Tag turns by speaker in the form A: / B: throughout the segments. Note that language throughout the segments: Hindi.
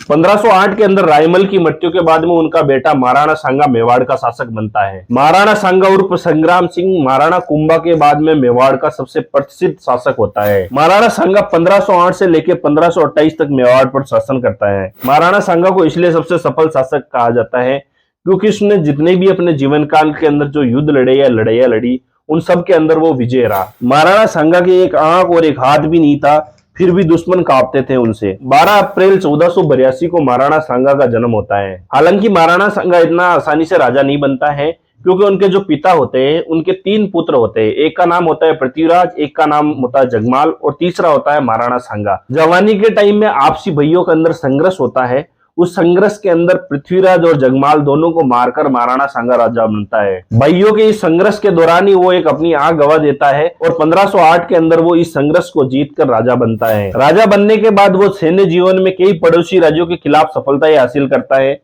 A: 1508 के अंदर रायमल की मृत्यु के बाद में उनका बेटा महाराणा सांगा मेवाड़ का शासक बनता है। महाराणा सांगा उर्फ संग्राम सिंह महाराणा कुंभा के बाद में मेवाड़ का सबसे प्रसिद्ध शासक होता है। महाराणा सांगा 1508 से लेकर 1528 तक मेवाड़ पर शासन करता है। महाराणा सांगा को इसलिए सबसे सफल शासक कहा जाता है क्योंकि उसने जितने भी अपने जीवन काल के अंदर जो युद्ध लड़े या लड़ाइयां लड़ी, उन सब के अंदर वो विजय रहा। महाराणा सांगा की एक आंख और एक हाथ भी नहीं था, फिर भी दुश्मन कांपते थे उनसे। 12 अप्रैल 1482 को महाराणा सांगा का जन्म होता है। हालांकि महाराणा सांगा इतना आसानी से राजा नहीं बनता है क्योंकि उनके जो पिता होते हैं उनके 3 पुत्र होते हैं। एक का नाम होता है पृथ्वीराज, एक का नाम होता है जगमाल और तीसरा होता है महाराणा सांगा। जवानी के टाइम में आपसी भाइयों के अंदर संघर्ष होता है। उस संघर्ष के अंदर पृथ्वीराज और जगमाल दोनों को मारकर महाराणा सांगा राजा बनता है। भाइयों के इस संघर्ष के दौरान ही वो एक अपनी आंख गंवा देता है और 1508 के अंदर वो इस संघर्ष को जीतकर राजा बनता है। राजा बनने के बाद वो सैन्य जीवन में कई पड़ोसी राज्यों के खिलाफ सफलताएं हासिल करता है।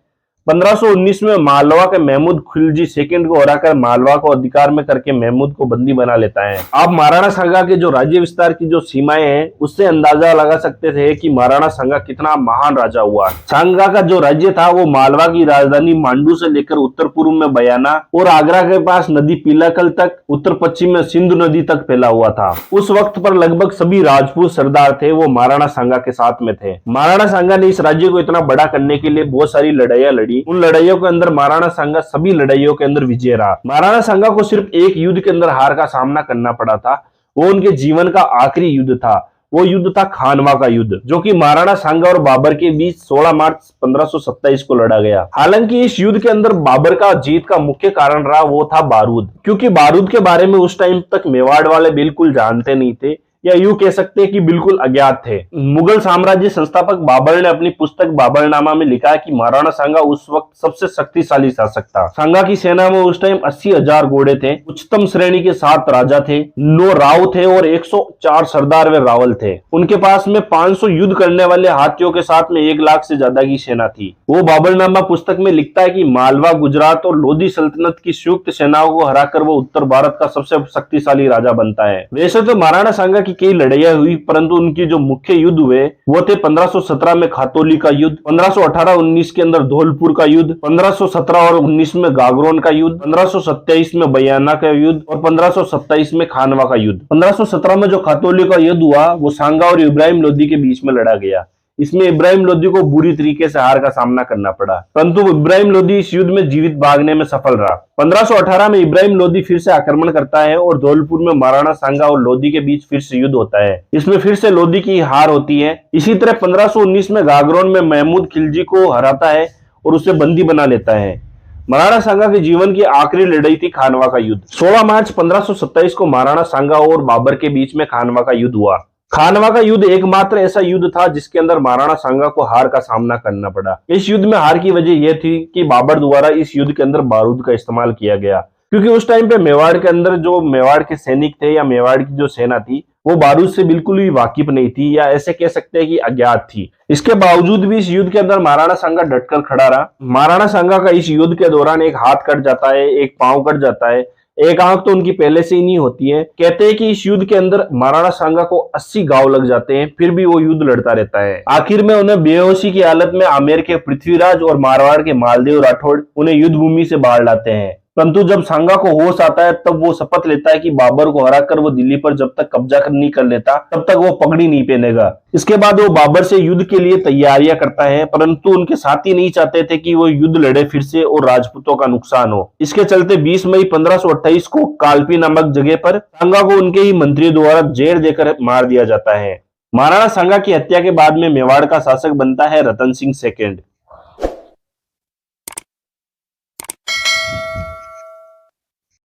A: 1519 में मालवा के महमूद खिलजी सेकंड को हराकर मालवा को अधिकार में करके महमूद को बंदी बना लेता है। आप महाराणा सांगा के जो राज्य विस्तार की जो सीमाएं हैं उससे अंदाजा लगा सकते थे कि महाराणा सांगा कितना महान राजा हुआ। सांगा का जो राज्य था वो मालवा की राजधानी मांडू से लेकर उत्तर पूर्व में बयाना और आगरा के पास नदी पीलाकल तक, उत्तर पश्चिम में सिंधु नदी तक फैला हुआ था। उस वक्त पर लगभग सभी राजपूत सरदार थे वो महाराणा सांगा के साथ में थे। महाराणा सांगा ने इस राज्य को इतना बड़ा करने के लिए बहुत सारी लड़ाइयां लड़ी। उन लड़ाइयों के अंदर महाराणा सांगा सभी लड़ाइयों के अंदर विजय रहा। महाराणा सांगा को सिर्फ एक युद्ध के अंदर हार का सामना करना पड़ा था, वो उनके जीवन का आखिरी युद्ध था। वो युद्ध था खानवा का युद्ध, जो कि महाराणा सांगा और बाबर के बीच 16 मार्च 1527 को लड़ा गया। हालांकि इस युद्ध के अंदर बाबर का जीत का मुख्य कारण रहा वो था बारूद, क्योंकि बारूद के बारे में उस टाइम तक मेवाड़ वाले बिल्कुल जानते नहीं थे या यूं कह सकते हैं कि बिल्कुल अज्ञात थे। मुगल साम्राज्य संस्थापक बाबर ने अपनी पुस्तक बाबरनामा में लिखा है कि महाराणा सांगा उस वक्त सबसे शक्तिशाली शासक था। सांगा की सेना में उस टाइम 80,000 घोड़े थे, उच्चतम श्रेणी के 7 राजा थे, 9 राव थे और 104 सरदार व रावल थे। उनके पास में 500 युद्ध करने वाले हाथियों के साथ में 1 लाख से ज्यादा की सेना थी। वो बाबरनामा पुस्तक में लिखता है कि मालवा, गुजरात और लोधी सल्तनत की संयुक्त सेनाओं को हराकर वो उत्तर भारत का सबसे शक्तिशाली राजा बनता है। वैसे तो महाराणा सांगा की कई लड़ाइयां हुई, परंतु उनकी जो मुख्य युद्ध हुए वो थे 1517 में खातौली का युद्ध, 1518-19 के अंदर धौलपुर का युद्ध, 1517 और 19 में गागरोन का युद्ध, 1527 में बयाना का युद्ध और 1527 में खानवा का युद्ध। 1517 में जो खातौली का युद्ध हुआ वो सांगा और इब्राहिम लोदी के बीच में लड़ा गया। इसमें इब्राहिम लोदी को बुरी तरीके से हार का सामना करना पड़ा, परंतु इब्राहिम लोदी इस युद्ध में जीवित भागने में सफल रहा। 1518 में इब्राहिम लोदी फिर से आक्रमण करता है और धौलपुर में महाराणा सांगा और लोदी के बीच फिर से युद्ध होता है। इसमें फिर से लोदी की हार होती है। इसी तरह 1519 में गागरोन में महमूद खिलजी को हराता है और उसे बंदी बना लेता है। महाराणा सांगा के जीवन की आखिरी लड़ाई थी खानवा का युद्ध। 16 मार्च 1527 को महाराणा सांगा और बाबर के बीच में खानवा का युद्ध हुआ। खानवा का युद्ध एकमात्र ऐसा युद्ध था जिसके अंदर महाराणा सांगा को हार का सामना करना पड़ा। इस युद्ध में हार की वजह यह थी कि बाबर द्वारा इस युद्ध के अंदर बारूद का इस्तेमाल किया गया, क्योंकि उस टाइम पे मेवाड़ के अंदर जो मेवाड़ के सैनिक थे या मेवाड़ की जो सेना थी वो बारूद से बिल्कुल भी वाकिफ नहीं थी, या ऐसे कह सकते हैं कि अज्ञात थी। इसके बावजूद भी इस युद्ध के अंदर महाराणा सांगा डटकर खड़ा रहा। महाराणा सांगा का इस युद्ध के दौरान एक हाथ कट जाता है, एक पांव कट जाता है, एक आंख तो उनकी पहले से ही नहीं होती है। कहते हैं कि इस युद्ध के अंदर महाराणा सांगा को 80 घाव लग जाते हैं, फिर भी वो युद्ध लड़ता रहता है। आखिर में उन्हें बेहोशी की हालत में आमेर के पृथ्वीराज और मारवाड़ के मालदेव राठौड़ उन्हें युद्ध भूमि से बाहर लाते हैं। परंतु जब सांगा को होश आता है तब वो शपथ लेता है कि बाबर को हराकर वो दिल्ली पर जब तक कब्जा नहीं कर लेता तब तक वो पगड़ी नहीं पहनेगा। इसके बाद वो बाबर से युद्ध के लिए तैयारियां करता है, परंतु उनके साथी नहीं चाहते थे कि वो युद्ध लड़े फिर से और राजपूतों का नुकसान हो। इसके चलते 20 मई 1528 को कालपी नामक जगह पर सांगा को उनके ही मंत्रियों द्वारा जेर देकर मार दिया जाता है। महाराणा सांगा की हत्या के बाद में मेवाड़ का शासक बनता है रतन सिंह सेकंड।